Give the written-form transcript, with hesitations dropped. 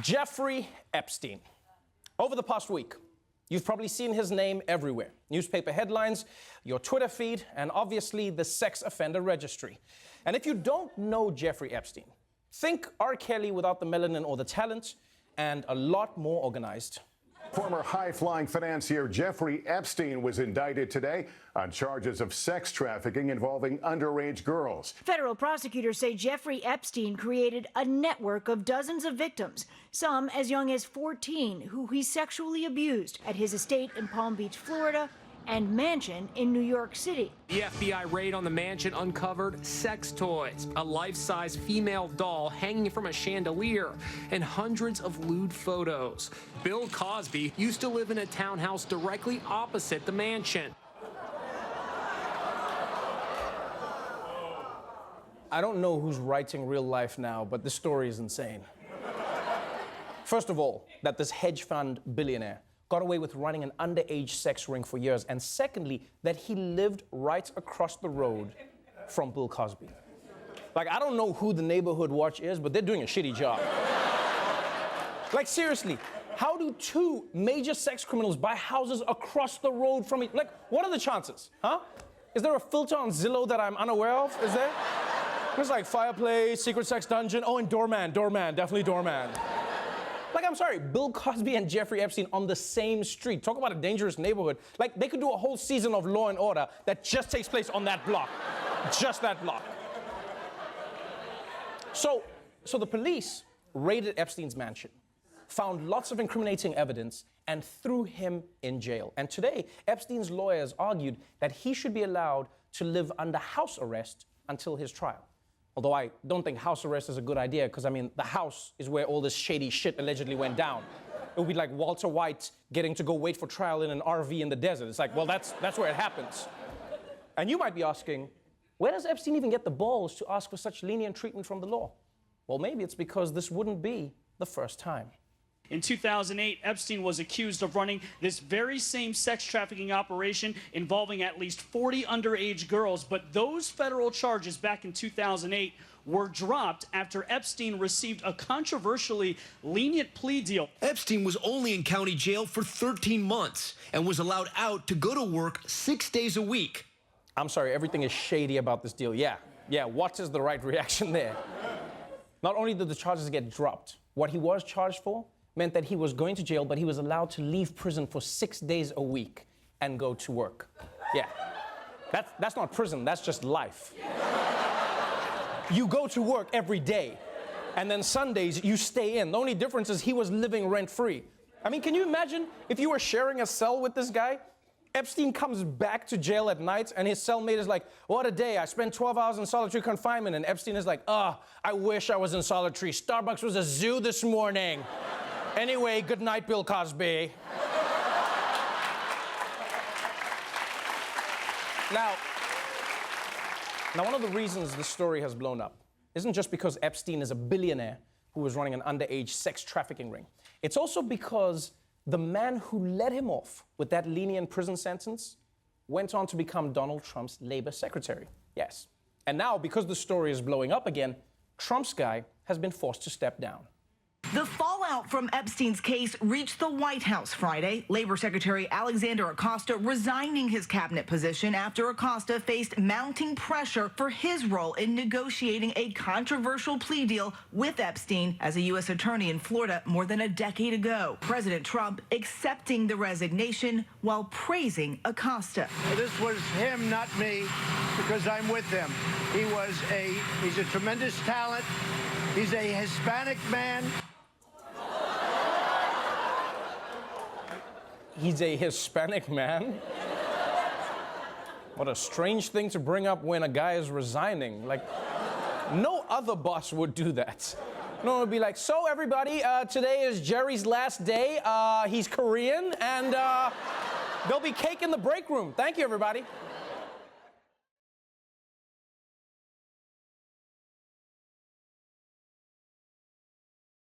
Jeffrey Epstein. Over the past week, you've probably seen his name everywhere. Newspaper headlines, your Twitter feed, and obviously the sex offender registry. And if you don't know Jeffrey Epstein, think R. Kelly without the melanin or the talent, and a lot more organized. Former high-flying financier Jeffrey Epstein was indicted today on charges of sex trafficking involving underage girls. Federal prosecutors say Jeffrey Epstein created a network of dozens of victims, some as young as 14, who he sexually abused at his estate in Palm Beach, Florida, and mansion in New York City. The FBI raid on the mansion uncovered sex toys, a life-size female doll hanging from a chandelier, and hundreds of lewd photos. Bill Cosby used to live in a townhouse directly opposite the mansion. I don't know who's writing real life now, but this story is insane. First of all, that this hedge fund billionaire got away with running an underage sex ring for years. And secondly, that he lived right across the road from Bill Cosby. Like, I don't know who the neighborhood watch is, but they're doing a shitty job. Like, seriously, how do two major sex criminals buy houses across the road from each? Like, what are the chances, huh? Is there a filter on Zillow that I'm unaware of? Is there? There's like fireplace, secret sex dungeon. Oh, and doorman, definitely doorman. Like, I'm sorry, Bill Cosby and Jeffrey Epstein on the same street. Talk about a dangerous neighborhood. Like, they could do a whole season of Law and Order that just takes place on that block. Just that block. So the police raided Epstein's mansion, found lots of incriminating evidence, and threw him in jail. And today, Epstein's lawyers argued that he should be allowed to live under house arrest until his trial. Although I don't think house arrest is a good idea, because, I mean, the house is where all this shady shit allegedly went down. It would be like Walter White getting to go wait for trial in an RV in the desert. It's like, well, that's where it happens. And you might be asking, where does Epstein even get the balls to ask for such lenient treatment from the law? Well, maybe it's because this wouldn't be the first time. In 2008, Epstein was accused of running this very same sex trafficking operation involving at least 40 underage girls. But those federal charges back in 2008 were dropped after Epstein received a controversially lenient plea deal. Epstein was only in county jail for 13 months and was allowed out to go to work 6 days a week. I'm sorry, everything is shady about this deal. Yeah, what is the right reaction there? Not only did the charges get dropped, what he was charged for meant that he was going to jail, but he was allowed to leave prison for 6 days a week and go to work. Yeah, that's not prison, that's just life. You go to work every day, and then Sundays you stay in. The only difference is he was living rent-free. I mean, can you imagine if you were sharing a cell with this guy? Epstein comes back to jail at night, and his cellmate is like, what a day, I spent 12 hours in solitary confinement. And Epstein is like, I wish I was in solitary. Starbucks was a zoo this morning. Anyway, good night, Bill Cosby. Now, one of the reasons this story has blown up isn't just because Epstein is a billionaire who was running an underage sex trafficking ring. It's also because the man who let him off with that lenient prison sentence went on to become Donald Trump's labor secretary. Yes. And now, because the story is blowing up again, Trump's guy has been forced to step down. The fallout from Epstein's case reached the White House Friday. Labor Secretary Alexander Acosta resigning his cabinet position after Acosta faced mounting pressure for his role in negotiating a controversial plea deal with Epstein as a U.S. attorney in Florida more than a decade ago. President Trump accepting the resignation while praising Acosta. This was him, not me, because I'm with him. He's a tremendous talent. He's a Hispanic man. He's a Hispanic man? What a strange thing to bring up when a guy is resigning. Like, no other boss would do that. No one would be like, so everybody, today is Jerry's last day. He's Korean, and there'll be cake in the break room. Thank you, everybody.